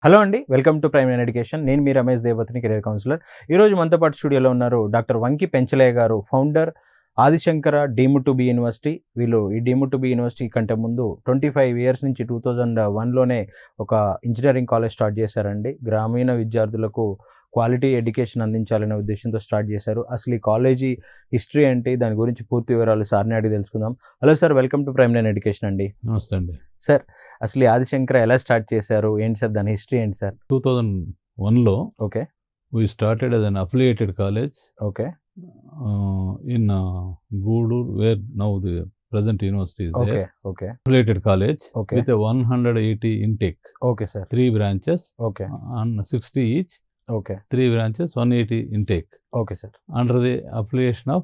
Hello అండి. Welcome to prime in education. నేను మీ Ramesh దేవతిని, career councillor. ఈరోజు మనతో పాటు స్టూడియోలో ఉన్నారు డాక్టర్ వంకి పెంచలయ్య గారు, founder Adi Shankara deemed to be university. వీళ్ళు ఈ డీమ్డ్ టు బి యూనివర్సిటీ కంటే ముందు 25 ఇయర్స్ నుంచి 2001లోనే ఒక ఇంజనీరింగ్ కాలేజ్ స్టార్ట్ చేశారండి. గ్రామీణ విద్యార్థులకు క్వాలిటీ ఎడ్యుకేషన్ అందించాలనే ఉద్దేశంతో స్టార్ట్ చేశారు. అసలు ఈ కాలేజీ హిస్టరీ ఏంటి, దాని గురించి పూర్తి వివరాలు సార్ని అడిగి తెలుసుకుందాం. Hello sir, welcome to prime in education అండి. నమస్తే అండి. సార్, అసలు ఈ ఆదిశంకర ఎలా స్టార్ట్ చేశారు, ఏంటి సార్ దాని హిస్టరీ ఏంటి సార్? 2001లో okay we started as an affiliated college okay in Gudur, where now the present university is okay there. Okay Affiliated college okay with a 180 intake, okay sir 3 branches okay and 60 each, okay 3 branches, 180 intake, okay sir under the affiliation of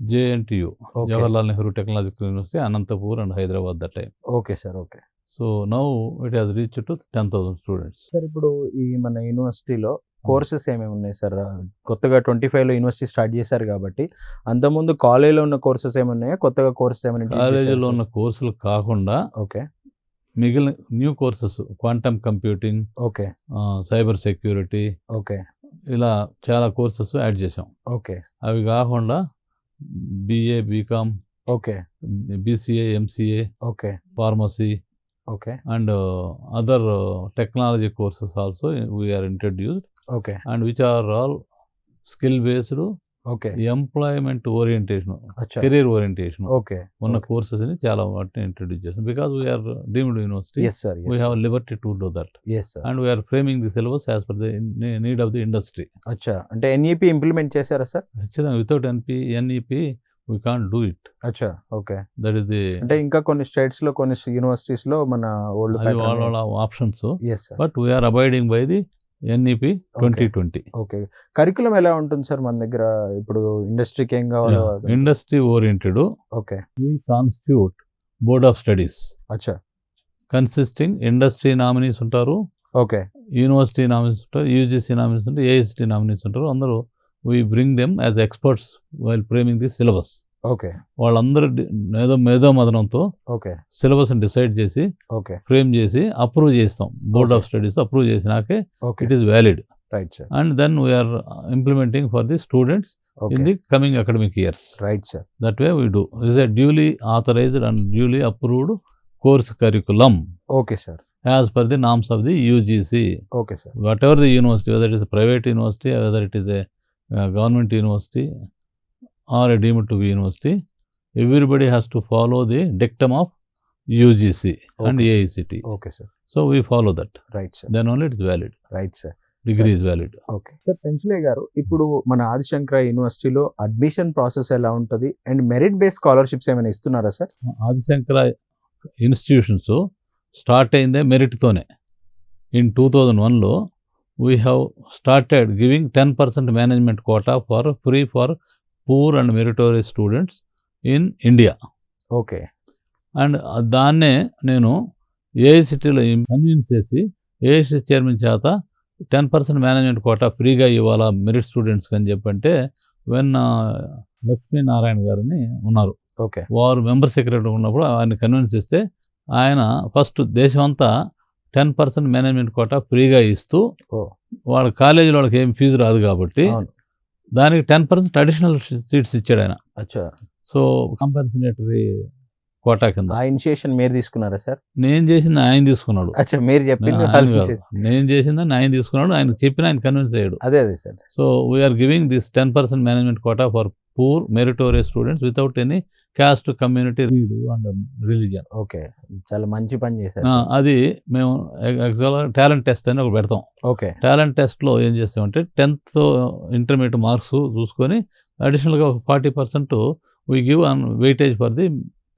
JNTU, okay Jawaharlal Nehru Technological University, Anantapur and Hyderabad that time. Okay sir okay So now it has reached to 10,000 students. Sir, ఇప్పుడు ఈ మన యూనివర్సిటీలో courses ఏమేమి ఉన్నాయి sir? కొత్తగా 25లో university start చేశారు కాబట్టి అంతకుముందు కాలేజీలో ఉన్న కోర్సెస్ ఏమన్నాయా, కొత్తగా కోర్సెస్ ఏమైనా కాలేజీలో ఉన్న కోర్సులు కాకుండా ఓకే మిగిలిన new courses, quantum computing, okay cyber security, okay ఇలా చాలా కోర్సెస్ యాడ్ చేసాం. ఓకే అవి కాకుండా BA, BCom, okay BCA, MCA, okay pharmacy okay and other technology courses also we are introduced, okay and which are all skill based, okay employment orientation, అచ్చా career orientation okay ఉన్న కోర్సెస్ని చాలా వాటిని introduce చేసాం. Because we are deemed university, yes sir we have liberty to do that, yes sir and we are framing the syllabus as per the need of the industry. అచ్చా, అంటే NEP implement చేశారా sir? ఖచ్చితంగా without NEP we can't do it. అచ్చా okay, That is the అంటే ఇంకా కొన్ని states లో, కొన్ని యూనివర్సిటీస్ లో మన ఓల్డ్ అది వాళ్ళ options, yes sir but we are abiding by the NEP 2020. Okay. Curriculum ఎలా ఉంటుంది సార్ మన దగ్గర? ఇప్పుడు ఇండస్ట్రీకి ఏం కావాలో industry oriented. Okay We constitute board of studies అచ్చా consisting ఇండస్ట్రీ నామినీస్ ఉంటారు, ఓకే యూనివర్సిటీ నామినీస్ ఉంటారు, UGC నామినీస్ ఉంటారు, AICT నామినీస్ ఉంటారు. అందరూ we bring them as experts while framing the syllabus. Okay వాళ్ళందరూ మేధోమథనంతో ఓకే సిలబస్ని డిసైడ్ చేసి ఓకే ఫ్రేమ్ చేసి అప్రూవ్ చేస్తాం. Board Okay. Of studies approve చేసినాకే okay it is valid, right sir and then we are implementing for the students okay in the coming academic years. Right sir that way we do. Is a duly authorised and duly approved course curriculum okay sir as per the norms of the UGC. Okay sir whatever the university, whether it is private university, whether it is a government university or a deemed to be university, everybody has to follow the dictum of UGC and Okay, sir. AICT. Okay sir So we follow that. Right sir Then only it is valid. Right sir Degree is valid. Okay sir. పెంచలే గారు, ఇప్పుడు మన ఆదిశంకర యూనివర్సిటీలో admission process ఎలా ఉంటుంది and merit based scholarships ఏమైనా ఇస్తున్నారా sir? Adi Shankara institutions start అయిందే మెరిట్తోనే. ఇన్ 2001లో we have started giving 10% management quota for free for poor and meritorious students in India. Okay and దాన్నే నేను ఏఐసిటీలో కన్విన్స్ చేసి ఏఐసిటీ చైర్మన్ చేత 10% మేనేజ్మెంట్ కోటా ఫ్రీగా ఇవ్వాలా మెరిట్ స్టూడెంట్స్కి అని చెప్పంటే, వెన్ లక్ష్మీనారాయణ గారిని ఉన్నారు, ఓకే వారు మెంబర్ సెక్రటరీ ఉన్నప్పుడు ఆయన కన్విన్స్ చేస్తే ఆయన ఫస్ట్ దేశమంతా 10% మేనేజ్మెంట్ కోటా ఫ్రీగా ఇస్తూ, ఓ వాళ్ళ కాలేజీలో వాళ్ళకి ఏం ఫీజు రాదు కాబట్టి అవును దానికి 10% అడిషనల్ సీట్స్ ఇచ్చాడు ఆయన. అచ్చా, సో కంపెన్సేటరీ కోటా కింద ఆ ఇనిషియేషన్ మీరు తీసుకున్నారా సార్? నేను చేసింది ఆయన తీసుకున్నాడు. అచ్చా, మీరు చెప్పింది ఆయన వాళ్ళు కాదు. చేసి- నేను చేసిందని ఆయన తీసుకున్నాడు, ఆయన చెప్పిన ఆయన కన్విన్స్ అయ్యాడు. అదే అదే sir so we are giving this 10% management quota for poor meritorious students without any caste, community, creed and religion. Okay, చాలా మంచి పని చేశారు సార్. అది మేము టాలెంట్ టెస్ట్ అని ఒకటి పెడతాం. ఓకే టాలెంట్ టెస్ట్లో ఏం చేస్తామంటే 10th ఇంటర్మీడియట్ మార్క్స్ చూసుకొని అడిషనల్గా 40% we give an weightage for the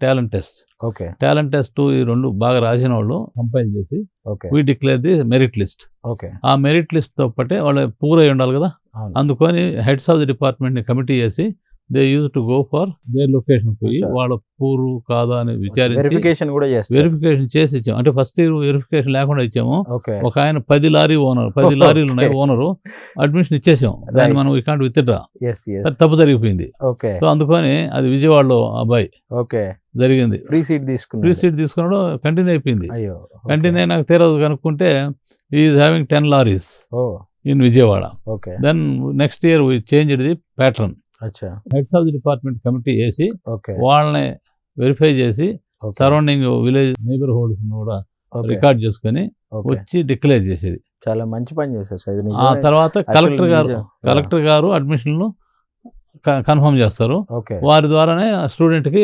talent test. Okay talent test ఈ రెండు బాగా రాసిన వాళ్ళు కంపైల్ చేసి okay we declare the merit list. Okay ఆ మెరిట్ లిస్ట్తో పాటే వాళ్ళు పూర్ అయి ఉండాలి కదా, అవును అందుకని హెడ్స్ ఆఫ్ ది డిపార్ట్మెంట్ని కమిటీ చేసి they use to go for their location పోయి అచ్చా. వాళ్ళ పూరు కాదా అని విచారించి వెరిఫికేషన్ కూడా చేస్తారు. వెరిఫికేషన్ చేసి ఇచ్చాము. అంటే ఫస్ట్ ఇయర్ వెరిఫికేషన్ లేకుండా ఇచ్చాము. ఓకే. ఒక ఆయన 10 లారీ ఓనర్, 10 లారీలు ఉన్నాయి ఓనరు, అడ్మిషన్ ఇచ్చేసాం. దాన్ని Right. మనం ఇకాంట్ విత్డ్రా, ఎస్ ఎస్. సరే తప్పు జరిగిపోయింది. ఓకే సో అందుకని అది విజయవాడలో అబ్బాయి ఓకే. జరిగింది. ఫ్రీ సీట్ ఫ్రీ తీసుకున్నారు. సీట్ తీసుకున్నాడు, కంటిన్యూ అయిపోయింది. అయ్యో. కంటిన్యూ అయినాక తీరా కనుక్కుంటే ఈజ్ హ్యావింగ్ 10 లారీస్ ఓ in Vijayawada. Okay. Then next year we change the pattern. అచ్చా. Heads of the department committee వేసి ఓకే వాళ్ళని వెరిఫై చేసి ఓకే. సరౌండింగ్ విలేజ్ నైబర్హుడ్స్ కూడా ఓకే. రికార్డ్ చేసుకొని ఓకే. వచ్చి డిక్లేర్ చేసేది. చాలా మంచి పని చేశారు సార్. ఇది ఆ నిజమే. తర్వాత Actually నిజం. కలెక్టర్ గారు అడ్మిషన్లు కన్ఫర్మ్ చేస్తారు. ఓకే. వారి ద్వారానే స్టూడెంట్కి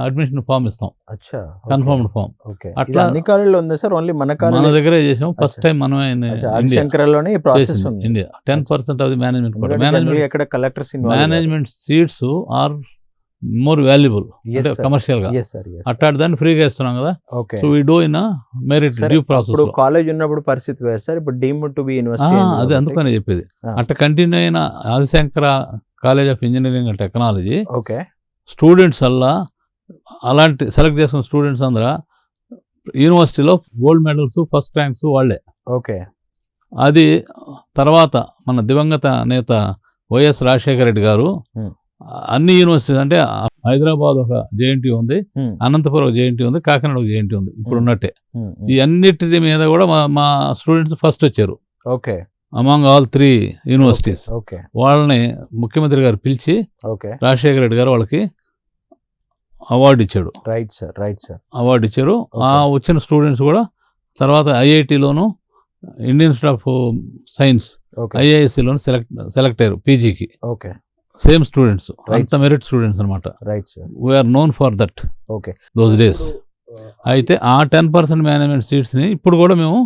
అడ్మిషన్ ఫామ్ ఇస్తాం, అచ్చా. Confirmed form. ఓకే. అట్లా ఇది అన్ని కాలేజీలో ఉంది సార్, ఓన్లీ మన మన కాలేజ్ దగ్గరే చేసాం. ఫస్ట్ అచ్చా. టైం మనమే ఇండియా ఆదిశంకరలోనే ఈ ప్రాసెస్ ఉంది. India 10% of the management quota. ఎందుకంటే generally మేనేజ్మెంట్ ఎక్కడ collectors management seats are more valuable అంటే కమర్షియల్ గా. Yes sir. అట్లాంటి దాన్ని ఫ్రీగా ఇస్తున్నాం కదా. Okay. So we do in merit సరే, డ్యూ ఇప్పుడు ప్రాసెస్. కాలేజ్ ఉన్నప్పుడు పరిస్థితి వేరు సార్, ఇప్పుడు డీమ్డ్ టు బి యూనివర్సిటీ అది అందుకనే చెప్పేది. ఆ. అట్లా కంటిన్యూ అయిన Adi Shankara college of engineering and technology okay. Students అలా అలాంటి సెలెక్ట్ చేసుకున్న స్టూడెంట్స్ అందరూ యూనివర్సిటీలో గోల్డ్ మెడల్స్, ఫస్ట్ ర్యాంక్స్ వాళ్ళే. ఓకే. అది తర్వాత మన దివంగత నేత వైఎస్ రాజశేఖర రెడ్డి గారు Hmm. అన్ని యూనివర్సిటీస్ అంటే హైదరాబాద్ ఒక జేఎన్టీ ఉంది, Hmm. అనంతపురం ఒక జేఎన్టీ ఉంది, కాకినాడ ఒక జేఎన్టీ ఉంది ఇప్పుడు ఉన్నట్టే. Hmm. ఈ అన్నిటి మీద కూడా మా స్టూడెంట్స్ ఫస్ట్ వచ్చారు okay. Among all 3 universities. Okay. వాళ్ళని ముఖ్యమంత్రి గారు పిలిచి ఓకే. రాజశేఖర రెడ్డి గారు వాళ్ళకి అవార్డు ఇచ్చాడు. Right sir. Right sir. Award ఇచ్చారు. ఆ Okay. వచ్చిన స్టూడెంట్స్ కూడా తర్వాత ఐఐటిలోను, Indian institute of science, okay. ఐఐఎస్సిలోను సెలెక్ట్ అయ్యారు పీజీకి. ఓకే. Same students, Right. అంత మెరిట్ స్టూడెంట్స్ అనమాట. Right sir. We are known for that okay. Those days. అయితే ఆ 10% మేనేజ్మెంట్ సీట్స్ని ఇప్పుడు కూడా మేము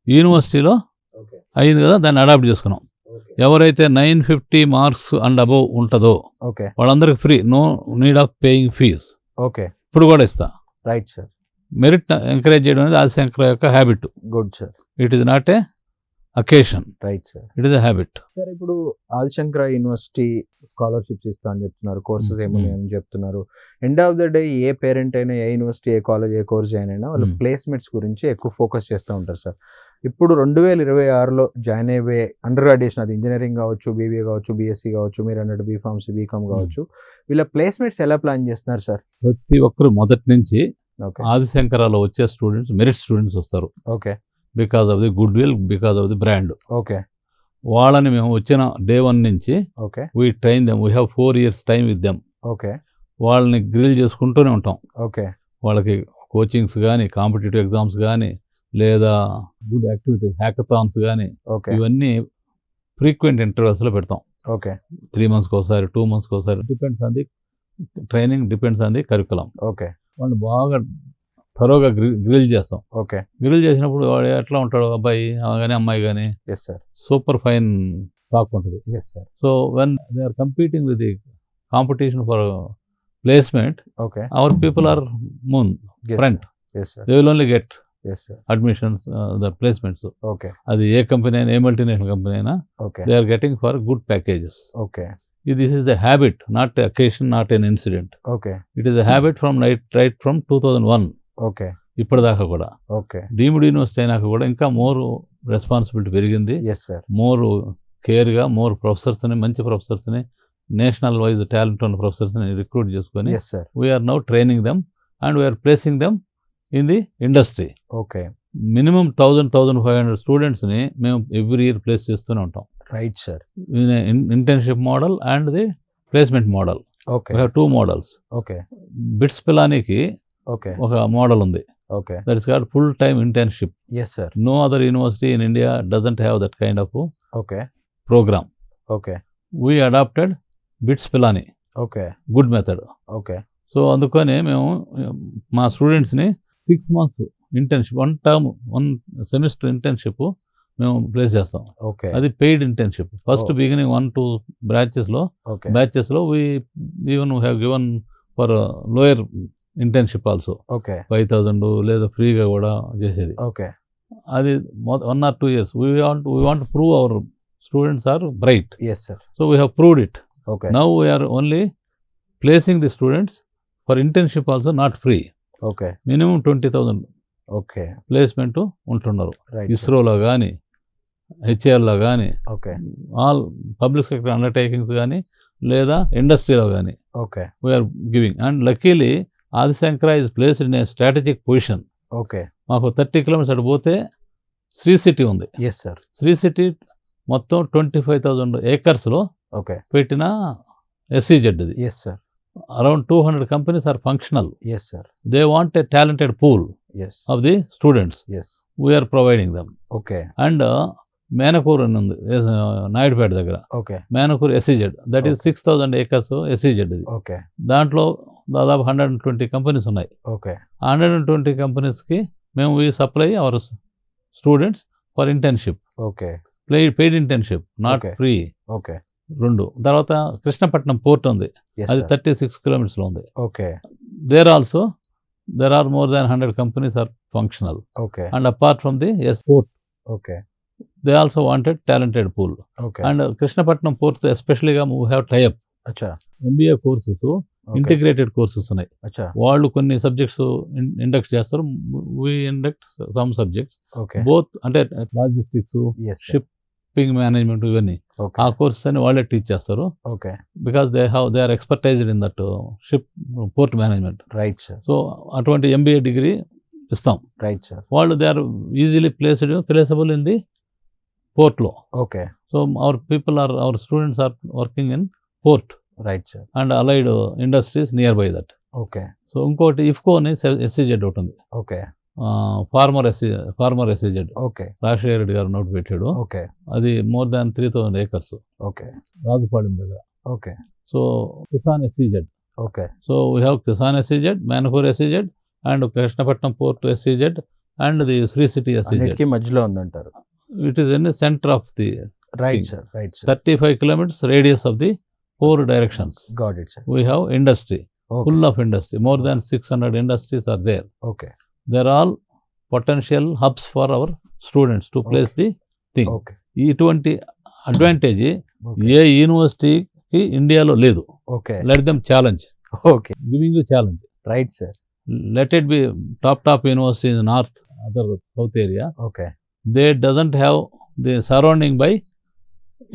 యూనివర్సిటీలో ఓకే. అయింది కదా దాన్ని అడాప్ట్ చేసుకున్నాం. ఓకే. ఎవరైతే 950 మార్క్స్ అండ్ అబవ్ ఉంటుందో ఓకే. వాళ్ళందరికీ free, no need of paying fees. Okay. ఇప్పుడు కూడా ఇస్తా. Right sir. మెరిట్ ఎంకరేజ్ చేయడం అనేది ఆదిశంకర్ యొక్క habit. Good sir. It is not a occasion, right sir. It is a habit. Sir ఇప్పుడు ఆదిశంకర యూనివర్సిటీ స్కాలర్షిప్స్ ఇస్తా అని చెప్తున్నారు, కోర్సెస్ ఏమున్నాయి అని చెప్తున్నారు. End of the day A parent అయినా, ఏ యూనివర్సిటీ, ఏ కాలేజ్, ఏ కోర్స్ అయినా వాళ్ళు ప్లేస్మెంట్స్ గురించి ఎక్కువ ఫోకస్ చేస్తూ ఉంటారు సార్. ఇప్పుడు 2026లో జాయిన్ అయ్యే అండర్ గ్రాడ్యుయేషన్, అది ఇంజనీరింగ్ కావచ్చు, బీబీఏ కావచ్చు, బీఎస్సీ కావచ్చు, మీరు అన్నట్టు బీఫార్మసీ, బీకామ్ కావచ్చు, వీళ్ళ ప్లేస్మెంట్స్ ఎలా ప్లాన్ చేస్తున్నారు సార్? ప్రతి ఒక్కరు మొదటి నుంచి ఓకే. ఆదిశంకరాలో వచ్చే స్టూడెంట్స్ మెరిట్ స్టూడెంట్స్ వస్తారు. Okay. Because of the good will, because of the brand. Okay. వాళ్ళని మేము వచ్చిన డే 1 నుంచి okay. We train them, we have 4 years time with them. Okay. వాళ్ళని గ్రిల్ చేసుకుంటూనే ఉంటాం. ఓకే. వాళ్ళకి కోచింగ్స్ కానీ, కాంపిటేటివ్ ఎగ్జామ్స్ కానీ, లేదా గుడ్ యాక్టివిటీస్, హ్యాకథాన్స్ కానీ, ఓకే. ఇవన్నీ ఫ్రీక్వెంట్ ఇంటర్వెల్స్లో పెడతాం. ఓకే. 3 monthsకి ఒకసారి, 2 monthsకి ఒకసారి, depends on the training, depends on the curriculum. Okay. వాళ్ళని బాగా థరోగా గ్రిల్ చేస్తాం. ఓకే. గ్రిల్ చేసినప్పుడు వాడు ఎట్లా ఉంటాడు, అబ్బాయి కానీ అమ్మాయి కానీ, yes sir. Super fine talk ఉంటుంది. Yes sir. So when they are competing with the competition for placement, okay. Our people are front. Yes sir. They will only get yes sir. Admissions, the placements. Okay. అది ఏ company అయినా, ఏ multinational company అయినా, okay. They are getting for good packages. Okay. This is the habit, not occasion, not an incident. Okay. It is the habit from right from 2001 okay. ఇప్పటిదాకా కూడా. Okay. Deemed university అయినాక కూడా ఇంకా more responsibility పెరిగింది. Yes sir. More కేర్గా, more ప్రొఫెసర్స్ని, మంచి ప్రొఫెసర్స్ని, నేషనల్ వైజ్ టాలెంట్ ఉన్న ప్రొఫెసర్స్ని రిక్రూట్ చేసుకొని yes sir. We are now training them and we are placing them in the industry. Okay. Minimum 1,500 స్టూడెంట్స్ని మేము ఎవ్రీ ఇయర్ ప్లేస్ చేస్తూనే ఉంటాం. Right sir. Internship model and the placement model. Okay. We have 2 models. Okay. BITS పిలానీకి okay. ఒక model ఉంది, okay. That is called full time internship. Yes sir. No other university in India doesn't have that kind of okay. program. Okay. We adopted BITS Pilani, okay. good method. Okay. So అందుకని మేము మా స్టూడెంట్స్ని 6 months internship, 1 semester internship మేము place చేస్తాం. Okay. అది paid internship. First beginning 1-2 బ్యాచెస్లో we even have given for lower internship also. Okay. 5,000 లేదా ఫ్రీగా కూడా చేసేది. ఓకే. అది 1 or 2 years. We want to prove our students are bright. Yes sir. So we have proved it. Okay Now we are only placing the students for internship also not free. Okay Minimum 20,000 okay placement ఉంటున్నారు. Right ఇస్రోలో కానీ హెచ్ఏఎల్లో కానీ okay all public sector undertakings కానీ లేదా ఇండస్ట్రీలో కానీ okay we are giving. And luckily Adishankara is placed in a strategic position. Okay మాకు 30 కిలోమీటర్స్ అటు పోతే శ్రీ సిటీ ఉంది. ఎస్ సార్ శ్రీ సిటీ మొత్తం 25,000 ఏకర్స్లో ఓకే పెట్టిన SEZ ఇది. Yes sir around 200 companies are functional. Yes sir they want a talented pool yes of the students. Yes we are providing them. Okay and Menakur అని ఉంది నాయుడుపేట దగ్గర. Okay Menakur SEZ that is Okay. 6,000 acres SEZ ఇది. Okay దాంట్లో దాదాపు 120 companies ఉన్నాయి. Okay 120 కంపెనీస్కి మేము ఈ supply our students for internship, okay paid internship, not Okay. Free. Okay రెండు. తర్వాత కృష్ణపట్నం పోర్ట్ ఉంది, ఎస్ అది 36 కిలోమీటర్స్లో ఉంది. Okay there are more than 100 companies are functional. Okay and apart from the port okay they also wanted talented pool. Okay and Krishnapatnam ports ఎస్పెషలీగా we have tie up అచ్చా MBA courses, integrated courses ఉన్నాయి. అచ్చా వాళ్ళు కొన్ని subjects induct చేస్తారు, we induct some subjects okay both. అంటే logistics, yes shipping management, ఇవన్నీ okay ఆ కోర్సెస్ అని వాళ్ళే టీచ్ చేస్తారు. Okay because they are expertised in that ship port management. Right sir so అటువంటి MBA డిగ్రీ ఇస్తాం. రైట్ సార్ వాళ్ళు they are easily placeable in the పోర్ట్లో. Okay so our students are working in port right sir and allied industries nearby that. Okay so ఇంకోటి ఇఫ్కో అని SEZ ఒకటి ఉంది, okay farmer SEZ. Okay Rajasekhara Reddy గారు note పెట్టాడు. Okay అది more than 3,000 acres okay Rajupalem దగ్గర. Okay so Kisan SEZ. Okay so we have Kisan SEZ, Menakur SEZ and Krishnapatnam port SEZ and the Sri City SEZ. అన్నిటికీ మధ్యలో ఉందంటారు. It is in the centre of the right sir right sir 35 kilometers radius of the 4 directions. Got it sir We have industry, okay full of industry. More than 600 industries are there. Okay They're all potential hubs for our students to place the thing. Okay ఇటువంటి advantage okay ఏ యూనివర్సిటీకి ఇండియాలో లేదు. Okay let them challenge, okay giving you challenge. Right sir let it be top university in north, other south area. Okay they doesn't have the surrounding by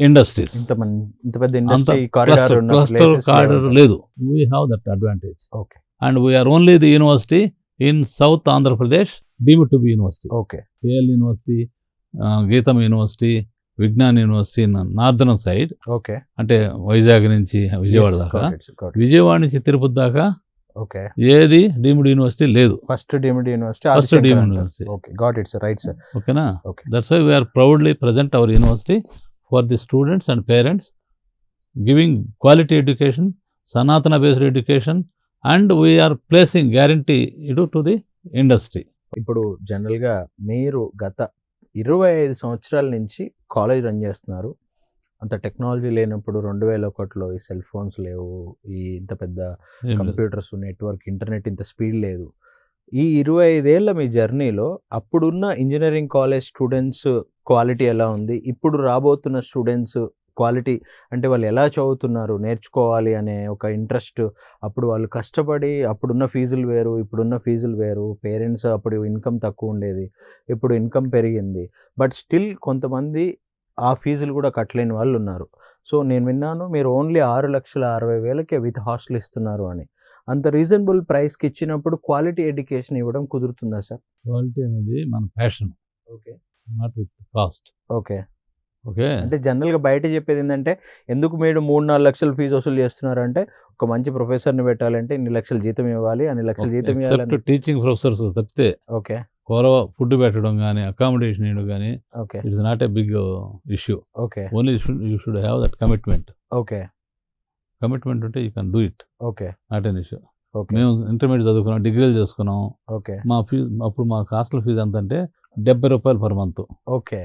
industries. ఇంత పెద్ద industry corridor ఉన్న cluster places corridor లేవు. లేదు. We have that advantage. Okay and we are only the university in south Andhra Pradesh deemed to be university. Okay KL university, గీతం university, Vignan university northern side, okay అంటే వైజాగ్ నుంచి విజయవాడ దాకా, విజయవాడ నుంచి తిరుపతి దాకా ఓకే ఏది డీమ్డ్ యూనివర్సిటీ లేదు. First deemed university first deemed university. Okay got it sir right sir ఓకేనా? Okay that's why we are proudly present our university for the students and parents, giving quality education, సనాతన based education, and we are placing guarantee to the industry. ఇప్పుడు జనరల్గా మీరు గత 25 సంవత్సరాల నుంచి college run చేస్తున్నారు. అంత టెక్నాలజీ లేనప్పుడు 2001లో ఈ సెల్ ఫోన్స్ లేవు, ఈ ఇంత పెద్ద కంప్యూటర్స్, నెట్వర్క్, ఇంటర్నెట్ ఇంత స్పీడ్ లేదు. ఈ 25 ఏళ్ళ మీ జర్నీలో అప్పుడున్న ఇంజనీరింగ్ కాలేజ్ స్టూడెంట్స్ క్వాలిటీ ఎలా ఉంది, ఇప్పుడు రాబోతున్న స్టూడెంట్స్ క్వాలిటీ, అంటే వాళ్ళు ఎలా చదువుతున్నారు, నేర్చుకోవాలి అనే ఒక ఇంట్రెస్ట్, అప్పుడు వాళ్ళు కష్టపడి, అప్పుడున్న ఫీజులు వేరు, ఇప్పుడున్న ఫీజులు వేరు, పేరెంట్స్ అప్పుడు ఇన్కమ్ తక్కువ ఉండేది, ఇప్పుడు ఇన్కమ్ పెరిగింది, బట్ స్టిల్ కొంతమంది ఆ ఫీజులు కూడా కట్టలేని వాళ్ళు ఉన్నారు. సో నేను విన్నాను మీరు ఓన్లీ 6,60,000 విత్ హాస్టల్ ఇస్తున్నారు అని. అంత రీజనబుల్ ప్రైస్కి ఇచ్చినప్పుడు క్వాలిటీ ఎడ్యుకేషన్ ఇవ్వడం కుదురుతుందా సార్? క్వాలిటీ అనేది మన passion, okay not with cost. Okay okay, అంటే జనరల్గా బయట చెప్పేది ఏంటంటే, ఎందుకు మీరు 3-4 లక్షలు ఫీజు వసూలు చేస్తున్నారంటే, ఒక మంచి ప్రొఫెసర్ని పెట్టాలంటే ఇన్ని లక్షల జీతం ఇవ్వాలి, అన్ని లక్షల జీతం ఇవ్వాలి. టీచింగ్ ప్రొఫెసర్స్ తప్పితే ఓకే కూర ఫుడ్ పెట్టడం కానీ అకామిడేషన్ ఇవ్వడం కానీ okay it's not a big issue. Okay only you should have that commitment. Okay commitment ఉంటే you can do it, okay not an issue. Okay మేము ఇంటర్మీడియట్ చదువుకున్నాం, డిగ్రీలు చేసుకున్నాం. ఓకే మా ఫీజు అప్పుడు మా హాస్టల్ ఫీజు ఎంత అంటే 70 రూపాయలు per month. Okay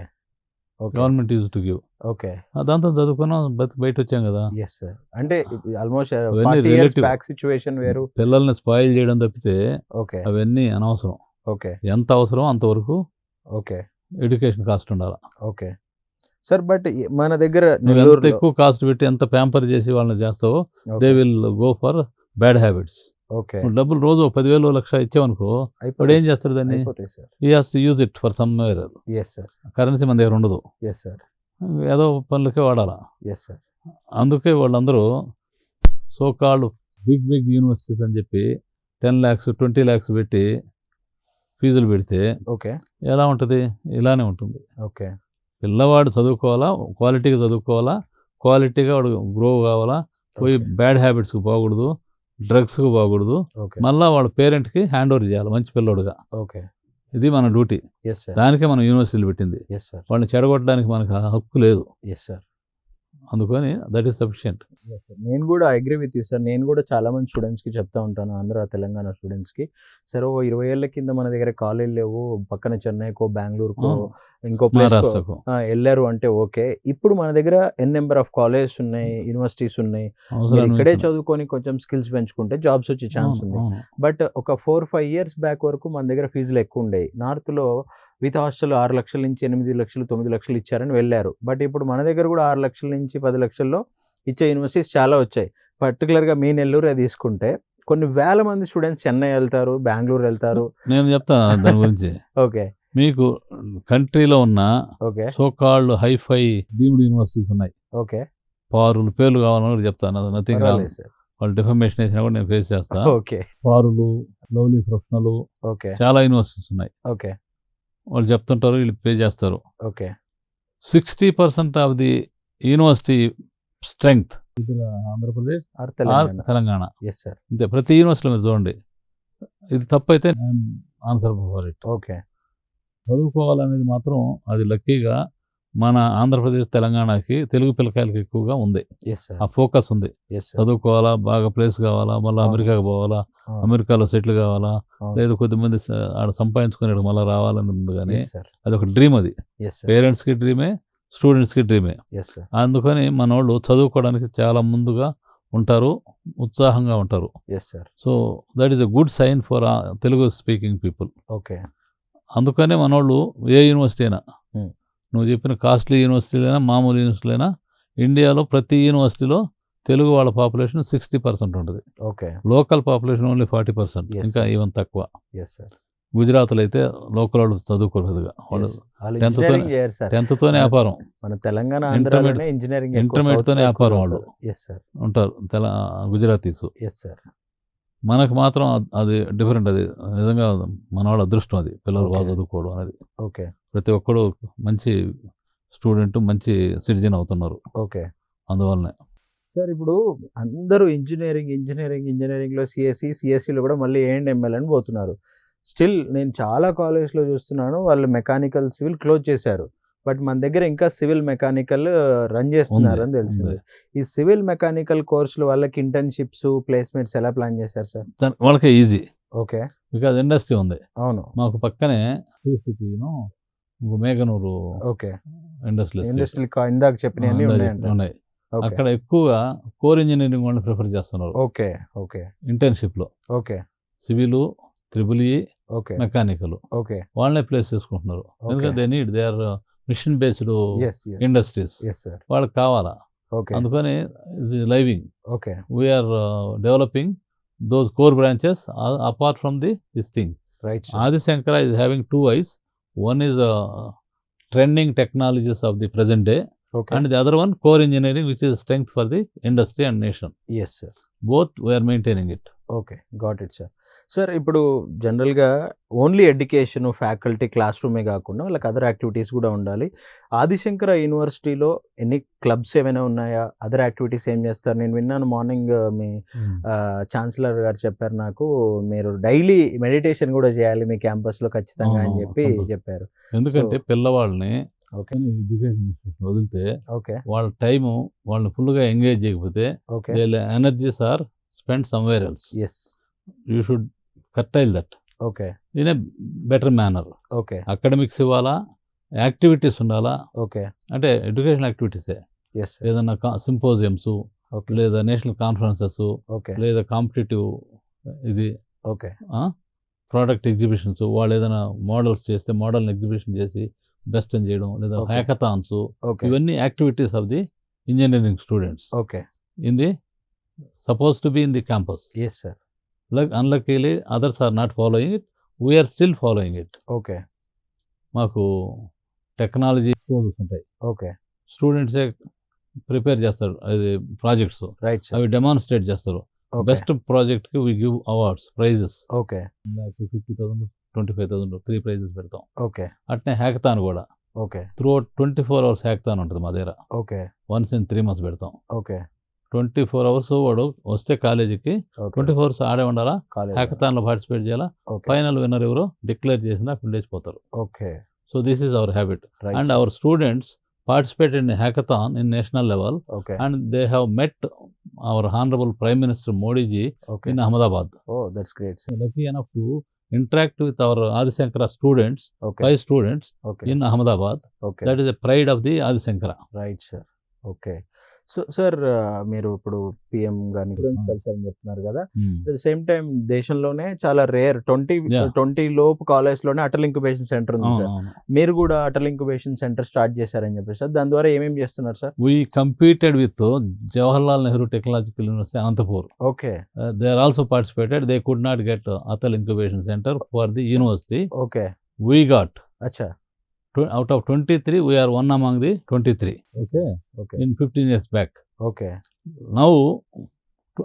okay government use to give. Okay దాంతో చదువుకున్నాం, బయట వచ్చాం కదా. ఎస్ సార్, అంటే ఆల్మోస్ట్ అవన్నీ 40 years relative. బ్యాక్ సిచ్యువేషన్ వేరు. పిల్లల్ని స్పాయిల్ చేయడం తప్పితే ఓకే అవన్నీ అనవసరం. ఓకే ఎంత అవసరం అంతవరకు ఓకే ఎడ్యుకేషన్ కాస్ట్ ఉండాలి. ఓకే సార్ బట్ మన దగ్గర నువ్వు ఎంత నెల్లూరులో ఎక్కువ కాస్ట్ పెట్టి ఎంత ప్యాంపర్ చేసి వాళ్ళని చేస్తావో okay, they will go for bad habits. Okay, నువ్వు డబ్బులు రోజు 10,000 లక్ష ఇచ్చావనుకో వాడు అయిపోతాయి ఏం చేస్తాడు దాన్ని? అయిపోతాయి సార్. ఈ has to use it for somewhere. Yes sir, currency మన దగ్గర ఉండదు, ఎస్ సార్, ఏదో పనులకే వాడాలా. Yes sir. అందుకే వాళ్ళందరూ సో కాల్డ్ బిగ్ యూనివర్సిటీస్ అని చెప్పి 10 lakhs 20 lakhs పెట్టి ఫీజులు పెడితే ఓకే, ఎలా ఉంటుంది? ఇలానే ఉంటుంది. ఓకే, పిల్లవాడు చదువుకోవాలా, క్వాలిటీగా చదువుకోవాలా, క్వాలిటీగా వాడు గ్రో కావాలా, పోయి ఓకే, బ్యాడ్ హ్యాబిట్స్కి పోకూడదు, డ్రగ్స్కి పోకూడదు. ఓకే, మళ్ళీ వాళ్ళ పేరెంట్కి హ్యాండ్ ఓవర్ చేయాలి మంచి పిల్లోడుగా. ఓకే, ఇది మన డ్యూటీ. ఎస్ సార్, దానికే మనం యూనివర్సిటీలు పెట్టింది. ఎస్ సార్, వాళ్ళని చెడగొట్టడానికి మనకు హక్కు లేదు. Yes sir. అందుకని దట్ ఈస్ సఫిషియంట్. నేను కూడా అగ్రీ విత్ యూ సార్. నేను కూడా చాలా మంది స్టూడెంట్స్కి చెప్తా ఉంటాను, ఆంధ్ర తెలంగాణ స్టూడెంట్స్కి. సరే, ఓ 20 ఏళ్ల కింద మన దగ్గర కాలేజీలు లేవు, పక్కన చెన్నైకో బెంగళూరుకో ఇంకో ప్లేస్ మహారాష్ట్రకు వెళ్ళారు అంటే ఓకే. ఇప్పుడు మన దగ్గర నెంబర్ ఆఫ్ కాలేజెస్ ఉన్నాయి, యూనివర్సిటీస్ ఉన్నాయి. మీరు అవసరం ఇక్కడే లేదు. చదువుకొని కొంచెం స్కిల్స్ పెంచుకుంటే జాబ్స్ వచ్చే ఛాన్స్ అవును, ఉంది. అవును. బట్ ఒక 4-5 years బ్యాక్ వరకు మన దగ్గర ఫీజులు ఎక్కువ ఉండేవి. నార్త్లో విత్ హాస్టల్ 6 లక్షల నుంచి 8 లక్షలు 9 లక్షలు ఇచ్చారని వెళ్ళారు. బట్ ఇప్పుడు మన దగ్గర కూడా 6 లక్షల నుంచి 10 లక్షల్లో ఇచ్చే యూనివర్సిటీస్ చాలా వచ్చాయి. పర్టికులర్గా మీ నెల్లూరే తీసుకుంటే కొన్ని వేల మంది స్టూడెంట్స్ చెన్నై వెళ్తారు, బెంగళూరు వెళ్తారు. నేను చెప్తాను దాని గురించి. ఓకే, మీకు కంట్రీలో ఉన్న okay, so called hi-fi deemed universities ఉన్నాయి. ఓకే, పారులు పేర్లు కావాలని కూడా చెప్తాను. Nothing wrong. పర్వాలేదు సార్. వాళ్ళు డిఫర్మేషన్ వేసినా కూడా నేను ఫేస్ చేస్తా. ఓకే, పారులు, లవ్లీ ప్రొఫెషనల్, ఓకే, చాలా యూనివర్సిటీస్ ఉన్నాయి. ఓకే, వాళ్ళు చెప్తుంటారు, వీళ్ళు పే చేస్తారు. Okay, 60% of the university strength Andhra Pradesh or or Telangana. Telangana. Yes sir. అంతే, ప్రతి యూనివర్సిటీలో మీరు చూడండి. ఇది తప్పైతే ఆన్సర్ ఫర్ ఇట్. ఓకే, చదువుకోవాలనేది మాత్రం అది లక్కీగా మన ఆంధ్రప్రదేశ్ తెలంగాణకి తెలుగు పిల్లకాయలకి ఎక్కువగా ఉంది. ఎస్ సార్, ఆ ఫోకస్ ఉంది. Yes sir. చదువుకోవాలా, బాగా ప్లేస్ కావాలా, మళ్ళీ అవును. అమెరికాకి పోవాలా, అవును, అమెరికాలో సెటిల్ కావాలా, అవును. లేదు కొద్దిమంది ఆడ సంపాదించుకుని మళ్ళీ రావాలని ఉంది. కానీ ఎస్ సార్, అది ఒక డ్రీమ్. అది ఎస్ సార్, పేరెంట్స్కి డ్రీమే, స్టూడెంట్స్కి డ్రీమే. ఎస్ సార్, అందుకని మన వాళ్ళు చదువుకోవడానికి చాలా ముందుగా ఉంటారు, ఉత్సాహంగా ఉంటారు. Yes sir. So that is a good sign for Telugu speaking people. Okay, అందుకనే మనోళ్ళు ఏ యూనివర్సిటీ అయినా, Hmm. నువ్వు చెప్పిన కాస్ట్లీ యూనివర్సిటీలైనా మామూలు యూనివర్సిటీలైనా, ఇండియాలో ప్రతి యూనివర్సిటీలో తెలుగు వాళ్ళ పాపులేషన్ 60% ఉంటుంది. Okay, local population only 40%. Yes, ఇంకా sir. ఈవెన్ తక్కువ. Yes sir. గుజరాత్లో అయితే లోకల్ వాళ్ళు చదువుకోరు పెద్దగా. వాళ్ళు Yes. వాళ్ళు 10th ఇంజనీరింగ్ చేయరు సార్. 10th వ్యాపారం మన తెలంగాణ Intermediate- ఆంధ్రాలోనే ఇంజనీరింగ్ Intermediate-తోనే వ్యాపారం వాళ్ళు. ఎస్ సార్, ఉంటారు గుజరాతీస్. Yes sir. మనకు మాత్రం అది డిఫరెంట్. అది నిజంగా మన వాళ్ళ అదృష్టం. అది పిల్లలు బాగా Okay. చదువుకోవడం అనేది. ఓకే, ప్రతి ఒక్కడు మంచి స్టూడెంట్, మంచి సిటిజన్ అవుతున్నారు ఓకే. అందువల్లనే. సార్ ఇప్పుడు అందరూ ఇంజనీరింగ్లో సిఎస్సిలో కూడా మళ్ళీ A&ML అని పోతున్నారు. స్టిల్ నేను చాలా కాలేజ్లో చూస్తున్నాను, వాళ్ళు మెకానికల్ సివిల్ క్లోజ్ చేశారు. బట్ మన దగ్గర ఇంకా సివిల్ మెకానికల్ రన్ చేస్తున్నారు అని తెలిసింది. ఈ సివిల్ మెకానికల్ కోర్సులు వాళ్ళకి ఇంటర్న్షిప్స్, ప్లేస్మెంట్స్ ఎలా ప్లాన్ చేశారు సార్? వాళ్ళకే ఈజీ, ఓకే, బికాజ్ ఇండస్ట్రీ ఉంది. అవును, మాకు పక్కనే సిటీను మేఘనూరు ఓకే. ఇండస్ట్రీ ఇండస్ట్రియల్ ఇందాక చెప్పినవన్నీ ఉన్నాయంట. ఉన్నాయి. ఓకే, అక్కడ ఎక్కువగా కోర్ ఇంజనీరింగ్ వాళ్ళని ప్రిఫర్ చేస్తున్నారు ఓకే, ఓకే, ఇంటర్న్షిప్లో. Okay, civil, triple okay, mechanical okay. వాళ్ళనే ప్లేస్ చేసుకుంటున్నారు. ఎందుకంటే they are machine based yes yes industries. Yes sir. వాళ్ళకి కావాలా. ఓకే, అందుకని ఇది living. Okay, we are developing those core branches apart from this thing. Right sir. Adishankara is having two eyes. One is trending technologies of the present day, okay, and the other one core engineering, which is strength for the industry and nation. Yes sir. Both we are maintaining it. Okay, got it sir. Sir ఇప్పుడు జనరల్గా only education, faculty, class రూమే కాకుండా వాళ్ళకి other activities కూడా ఉండాలి. ఆదిశంకర యూనివర్సిటీలో ఎన్ని clubs ఏమైనా ఉన్నాయా? అదర్ యాక్టివిటీస్ ఏం చేస్తారు? నేను విన్నాను మార్నింగ్ మీ ఛాన్సలర్ గారు చెప్పారు నాకు, మీరు డైలీ మెడిటేషన్ కూడా చేయాలి మీ క్యాంపస్లో ఖచ్చితంగా అని చెప్పి చెప్పారు. ఎందుకంటే పిల్లవాళ్ళని ఓకే, ఎడ్యుకేషన్ వదిలితే ఓకే, వాళ్ళ టైము వాళ్ళని ఫుల్గా ఎంగేజ్ చేయకపోతే okay, energies are spend somewhere else. Yes, you should curtail that okay, in a better manner. Okay, academics ఇవ్వాలా, యాక్టివిటీస్ ఉండాలా. ఓకే, అంటే ఎడ్యుకేషన్ యాక్టివిటీసే, ఎస్, ఏదన్నా సింపోజియమ్స్, ఓకే, లేదా నేషనల్ కాన్ఫరెన్సెస్, ఓకే, లేదా కాంపిటేటివ్ ఇది ఓకే, ప్రోడక్ట్ ఎగ్జిబిషన్స్. వాళ్ళు ఏదైనా మోడల్స్ చేస్తే మోడల్ని ఎగ్జిబిషన్ చేసి బెస్ట్ అని చేయడం, లేదా Okay. హ్యాకథాన్స్, ఓకే ఇవన్నీ activities of the engineering students okay in the suppose to be in the campus. Yes sir Unluckily, others are not following it. We are still following it. Okay మాకు technology courses ఉంటాయి, okay స్టూడెంట్సే prepare చేస్తారు, అది projects right sir అవి demonstrate చేస్తారు. Best ప్రాజెక్ట్కి we give awards, prizes, okay 50,000, 25,000, 3 prizes పెడతాం. Okay అట్నే హ్యాకథాన్ కూడా ఓకే త్రూ 24 hours హ్యాకథాన్ ఉంటుంది మా దగ్గర. ఓకే వన్స్ ఇన్ 3 months పెడతాం. ఓకే 24 hours వాడు వస్తే కాలేజీకి 24 hours ఆడే ఉండాలా, కాలేజ్ హ్యాకథాన్లో పార్టిసిపేట్ చేయాలా, ఓకే ఫైనల్ విన్నర్ ఎవరో డిక్లేర్ చేసిన అక్కడ లేచిపోతారు. Okay so this is our habit. Right And our students participate in a hackathon in national level, okay and they have met our Honorable Prime Minister Modi ji okay in Ahmedabad. Oh that's great So lucky enough to interact with our Adi Shankara students, okay 5 students okay in Ahmedabad. Okay That is a pride of the Adi Shankara. Right sir okay so sir మీరు ఇప్పుడు PM గారిని కలిసారని చెప్తున్నారు కదా, at the same time దేశంలోనే చాలా rare 20 లోపు కాలేజ్లోనే Atal incubation centre ఉంది sir. మీరు కూడా అటల్ ఇంక్యుబేషన్ సెంటర్ స్టార్ట్ చేశారని చెప్పేసి సార్, దాని ద్వారా ఏమేమి చేస్తున్నారు sir? We competed with Jawaharlal Nehru Technological University, Anantapur. Okay They are also participated. They could not get Atal Incubation Center for the university. Okay We got అచ్చా out of 23, we are one among the 23. Okay, okay in 15 years back. Okay Now,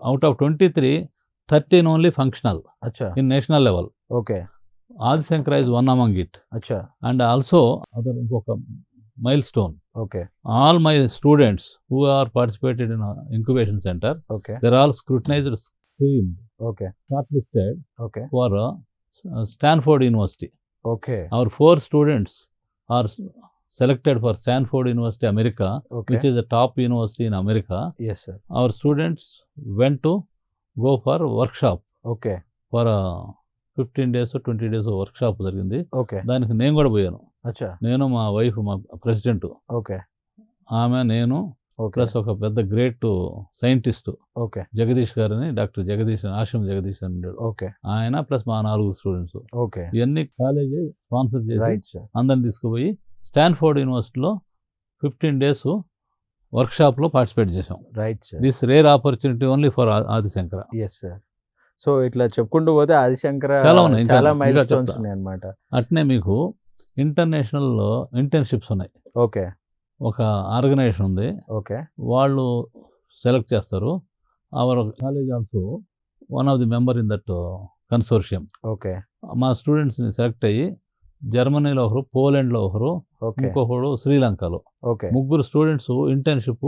out of 23, 13 only functional అచ్చా in national level. Okay Adi Shankara is one among it. అచ్చా And also, other milestone. Okay All my students who are participated in incubation center, okay they're all scrutinized, screened, okay shortlisted okay for Stanford University. Okay Our 4 students are selected for Stanford University, America, okay which is a top university in America. Yes sir Our students went to go for workshop okay for 15 days or 20 days workshop జరిగింది. Okay దానికి నేను కూడా పోయాను. అచ్చా నేను, మా wife, మా president, okay ఆమె, నేను, ఓకే ప్లస్ ఒక పెద్ద గ్రేట్ సైంటిస్ట్ ఓకే జగదీష్ గారని, డాక్టర్ జగదీష్, ఆశ్రమ్ జగదీష్ అని ఉండేవాడు, ఓకే ఆయన ప్లస్ మా 4 స్టూడెంట్స్. ఓకే ఇవన్నీ కాలేజీ స్పాన్సర్ చేసి రైట్ సార్ అందరిని తీసుకుపోయి స్టాన్ఫోర్డ్ యూనివర్సిటీలో 15 days వర్క్షాప్లో పార్టిసిపేట్ చేసాం. Right sir this rare opportunity only for ఆది శంకర. Yes sir. సో ఇట్లా చెప్పుకుంటూ పోతే ఆదిశంకర చాలా ఉన్నాయి, ఇంకా- చాలా ఇంకా మైల్ స్టోన్స్ చెప్తా. ఉన్నాయి అన్నమాట. అట్నే మీకు ఇంటర్నేషనల్ ఇంటర్న్షిప్స్ ఉన్నాయి. ఓకే ఒక ఆర్గనైజేషన్ ఉంది, ఓకే వాళ్ళు సెలెక్ట్ చేస్తారు. Hour college also one of the member in that consortium. Okay మా స్టూడెంట్స్ని సెలెక్ట్ అయ్యి జర్మనీలో ఒకరు, పోలాండ్లో ఒకరు, ఓకే ఇంకొకరు శ్రీలంకలో, ఓకే 3 స్టూడెంట్స్ ఇంటర్న్షిప్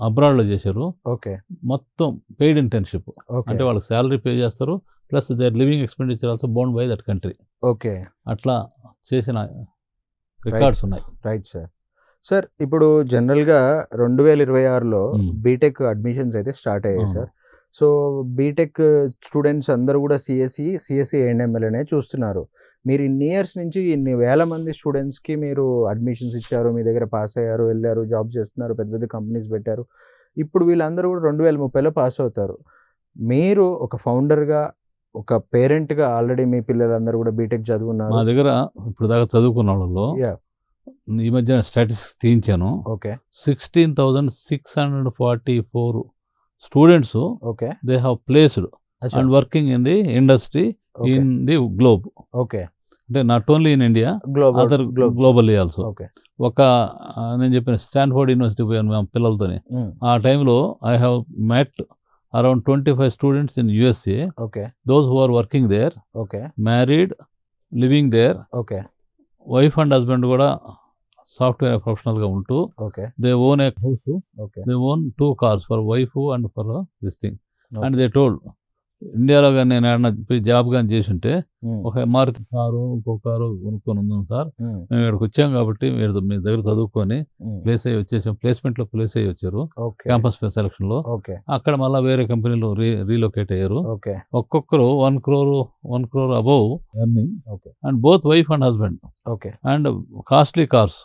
అబ్రాడ్లో చేశారు. ఓకే మొత్తం పెయిడ్ ఇంటర్న్షిప్, ఓకే అంటే వాళ్ళకి శాలరీ పే చేస్తారు, plus there living expenditure also bound by that country. Okay అట్లా చేసిన రికార్డ్స్ ఉన్నాయి. Right sir. సార్ ఇప్పుడు జనరల్గా 2026లో Hmm. బీటెక్ అడ్మిషన్స్ అయితే స్టార్ట్ అయ్యాయి సార్. సో బీటెక్ స్టూడెంట్స్ అందరూ కూడా సిఎస్సి A&ML అనే చూస్తున్నారు. మీరు ఇన్ని ఇయర్స్ నుంచి ఇన్ని వేల మంది స్టూడెంట్స్కి మీరు అడ్మిషన్స్ ఇచ్చారు, మీ దగ్గర పాస్ అయ్యారు, వెళ్ళారు, జాబ్ చేస్తున్నారు, పెద్ద పెద్ద కంపెనీస్ పెట్టారు. ఇప్పుడు వీళ్ళందరూ కూడా 2030లో పాస్ అవుతారు. మీరు ఒక ఫౌండర్గా, ఒక పేరెంట్గా ఆల్రెడీ మీ పిల్లలందరూ కూడా బీటెక్ చదువున్నారు. మా దగ్గర ఇప్పుడు దాకా చదువుకున్న వాళ్ళలో యా ఈ మధ్యన స్టాటిస్టిక్స్ తీయించాను. Okay 16,644 students okay they have placed అచ్చా and working in the industry okay in the globe. Okay అంటే not only in India, global other globally also. Okay ఒక నేను చెప్పిన స్టాన్ఫోర్డ్ యూనివర్సిటీ పోయాను మా పిల్లలతోని. Hmm. ఆ టైంలో I have met around 25 students in USA, okay those who are working there, okay married, living there, okay wife and husband కూడా software ప్రొఫెషనల్గా ఉంటూ okay they own a house, okay they own 2 cars for wife and for this thing. Okay. And they told, ఇండియాలో కానీ నేను ఏమన్నా job కానీ చేసింటే Hmm. ఒక మారుతి కారు, ఇంకో కారు కొనుక్కొని ఉందాం సార్, Hmm. మేము ఇక్కడికి వచ్చాం కాబట్టి మీరు మీ దగ్గర చదువుకొని Hmm. ప్లేస్ అయ్యి వచ్చేసాం, ప్లేస్మెంట్లో ప్లేస్ అయ్యి వచ్చారు ఓకే క్యాంపస్ సెలక్షన్లో. ఓకే అక్కడ మళ్ళీ వేరే కంపెనీలో రీలొకేట్ అయ్యారు. ఓకే ఒక్కొక్కరు 1 crore above earning, okay and both wife and husband, okay and costly cars,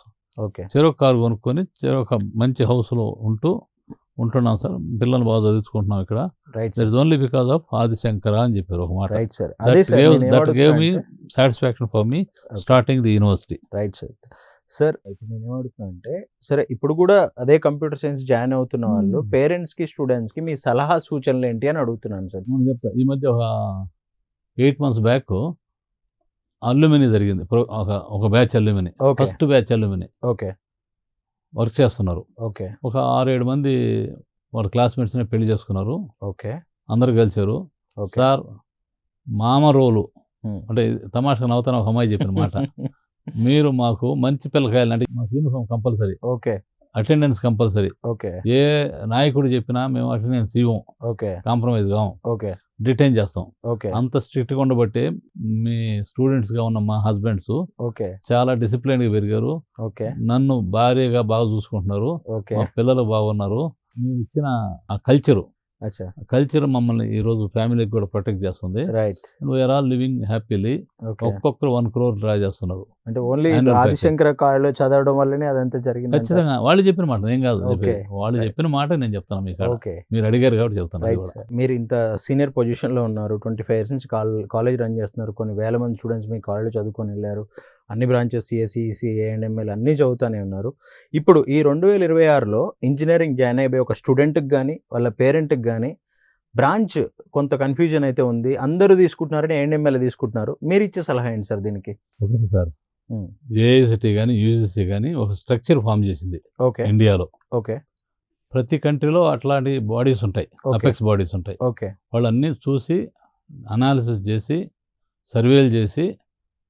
okay చెరొక కారు కొనుక్కొని చెరొక మంచి హౌస్లో ఉంటూ ఉంటున్నాం సార్, పిల్లలు బాగా చదివించుకుంటున్నాం ఇక్కడ. Right that sir. Is only because of Adi Shankara అని చెప్పారు ఒక మాట. Right sir. అదే sir that gave me satisfaction for me starting the university. Right sir. Sir ఇప్పుడు నేను ఏమడుగుతున్నా అంటే, సరే ఇప్పుడు కూడా అదే కంప్యూటర్ సైన్స్ జాయిన్ అవుతున్న వాళ్ళు పేరెంట్స్ కి స్టూడెంట్స్ కి మీ సలహా సూచనలు ఏంటి అని అడుగుతున్నాను సార్. నేను చెప్తా, ఈ మధ్య ఒక 8 months బ్యాక్ అల్యూమిని జరిగింది, ఒక batch alumni, okay first batch alumni okay work చేస్తున్నారు. ఓకే ఒక 6-7 మంది వాళ్ళ క్లాస్మేట్స్ని పెళ్లి చేసుకున్నారు, ఓకే అందరు కలిసారు. ఓకే సార్ మామ రోలు Hmm. అంటే తమాషా నవ్వుతాను, ఒక అమ్మాయి చెప్పిన మాట, మీరు మాకు మంచి పిల్లకాయలు అంటే మాకు uniform compulsory, okay attendance compulsory, okay ఏ నాయకుడు చెప్పినా మేము అటెండెన్స్ ఇవ్వం, ఓకే కాంప్రమైజ్ కావం, ఓకే డిటైన్ చేస్తాం. ఓకే అంత స్ట్రిక్ట్గా ఉండబట్టి మీ స్టూడెంట్స్గా ఉన్న మా హస్బెండ్స్ ఓకే చాలా డిసిప్లిన్గా పెరిగారు, ఓకే నన్ను భార్యగా బాగా చూసుకుంటున్నారు, ఓకే మా పిల్లలు బాగున్నారు. మీరు ఇచ్చిన ఆ కల్చర్ మమ్మల్ని ఈరోజు ఫ్యామిలీకి కూడా ప్రొటెక్ట్ చేస్తుంది. Right. We are all living happily. Okay. ఒక్కొక్కరు 1 crore డ్రా చేస్తున్నారు. అంటే ఓన్లీ Annual ఆదిశంకర కాలేజ్లో చదవడం వల్లనే అదంతా జరిగింది. ఖచ్చితంగా వాళ్ళు చెప్పిన మాట, నేను కాదు ఓకే. చెప్పేది. వాళ్ళు Right. చెప్పిన మాట నేను చెప్తాను మీకు. ఓకే మీరు అడిగారు కాబట్టి చెప్తాను. అది రైట్ కూడా. సార్. మీరు ఇంత సీనియర్ పొజిషన్లో ఉన్నారు, 25 years నుంచి కాలేజ్ రన్ చేస్తున్నారు, కొన్ని వేల మంది స్టూడెంట్స్ మీ కాలేజ్లో చదువుకొని వెళ్ళారు, అన్ని బ్రాంచెస్ సిఎస్సి, ఈసీ, ఏఎండ్ఎంఎల్ అన్నీ చదువుతూనే ఉన్నారు. ఇప్పుడు ఈ 2026లో ఇంజనీరింగ్ జాయిన్ అయిపోయి ఒక స్టూడెంట్కి కానీ వాళ్ళ పేరెంట్కి కానీ బ్రాంచ్ కొంత కన్ఫ్యూజన్ అయితే ఉంది, అందరూ తీసుకుంటున్నారని ఏఎండ్ఎంఎల్ తీసుకుంటున్నారు, మీరు ఇచ్చే సలహా ఏంటి సార్ దీనికి? ఒకటి సార్, ఏఐసిటీ కానీ యూజిసి కానీ ఒక స్ట్రక్చర్ ఫామ్ చేసింది ఓకే ఇండియాలో. ఓకే ప్రతి కంట్రీలో అట్లాంటి బాడీస్ ఉంటాయి, అపెక్స్ బాడీస్ ఉంటాయి. ఓకే వాళ్ళన్నీ చూసి అనాలిసిస్ చేసి సర్వేలు చేసి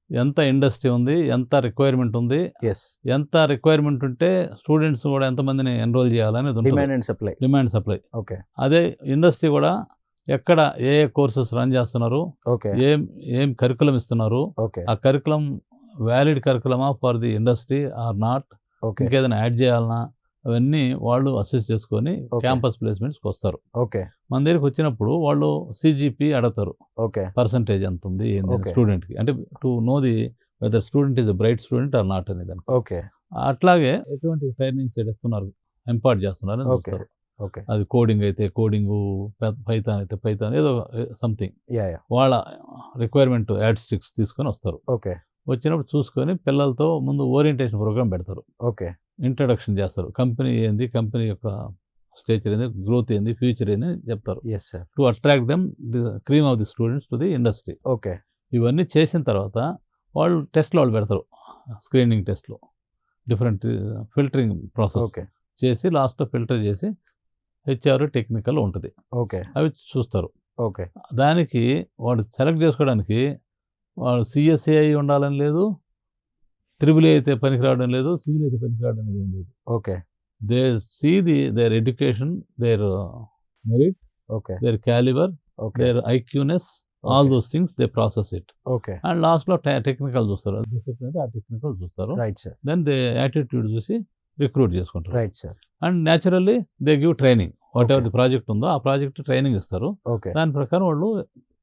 ఎంత ఇండస్ట్రీ ఉంది, ఎంత రిక్వైర్మెంట్ ఉంది, ఎస్ ఎంత రిక్వైర్మెంట్ ఉంటే స్టూడెంట్స్ కూడా ఎంతమందిని ఎన్రోల్ చేయాలనేది demand and supply. Demand supply. Okay అదే ఇండస్ట్రీ కూడా ఎక్కడ ఏ కోర్సెస్ రన్ చేస్తున్నారు, ఓకే ఏం కరికులం ఇస్తున్నారు, ఓకే ఆ కరికులం వ్యాలిడ్ కరికులమా for the industry or not, okay ఇంకేదైనా యాడ్ చేయాలన్నా, అవన్నీ వాళ్ళు అసెస్ చేసుకొని Okay. క్యాంపస్ ప్లేస్మెంట్స్కి వస్తారు. ఓకే మన దగ్గరికి వచ్చినప్పుడు వాళ్ళు సిజిపి అడుగుతారు, ఓకే పర్సంటేజ్ ఎంత ఉంది ఏంది Okay. స్టూడెంట్కి, అంటే to know the whether student is bright student or not అనేది. ఓకే అట్లాగే ఎటువంటి ట్రైనింగ్స్ ఇస్తున్నారు, ఇంపార్ట్ చేస్తున్నారు అని ఓకే చూస్తారు. ఓకే అది కోడింగ్ అయితే కోడింగ్, పైథాన్ అయితే పైథాన్, ఏదో సంథింగ్ యా యా వాళ్ళ రిక్వైర్మెంట్ యాడ్ స్టిక్స్ తీసుకొని వస్తారు. ఓకే వచ్చినప్పుడు చూసుకొని పిల్లలతో ముందు ఓరియంటేషన్ ప్రోగ్రామ్ పెడతారు, ఓకే ఇంట్రడక్షన్ చేస్తారు, కంపెనీ ఏంది, కంపెనీ యొక్క స్టేచర్ ఏంది, గ్రోత్ ఏంది, ఫ్యూచర్ ఏంది చెప్తారు, yes sir. To attract them the cream of the students to the industry. Okay ఇవన్నీ చేసిన తర్వాత వాళ్ళు టెస్ట్లు వాళ్ళు పెడతారు, స్క్రీనింగ్ టెస్ట్లు, డిఫరెంట్ ఫిల్టరింగ్ ప్రాసెస్ ఓకే చేసి లాస్ట్లో ఫిల్టర్ చేసి హెచ్ఆర్ టెక్నికల్ ఉంటుంది, ఓకే అవి చూస్తారు. ఓకే దానికి వాడు సెలెక్ట్ చేసుకోవడానికి వాడు సిఎస్ఏ అయి ఉండాలని లేదు, త్రిబుల్ అయితే పనికి రావడం లేదు, సివిల్ అయితే పనికి రావడం అనేది ఏం లేదు. Okay they see their education, their merit, okay their calibre, okay their IQness, all those things they process it. Okay and లాస్ట్లో టెక్నికల్ చూస్తారు, డిసిప్లిన్ అయితే ఆ టెక్నికల్ చూస్తారు. Right sir. Then they attitude చూసి రిక్రూట్ చేసుకుంటారు. Right sir. And naturally they give training, whatever Okay. The project ఉందో ఆ project training ఇస్తారు. ఓకే దాని ప్రకారం వాళ్ళు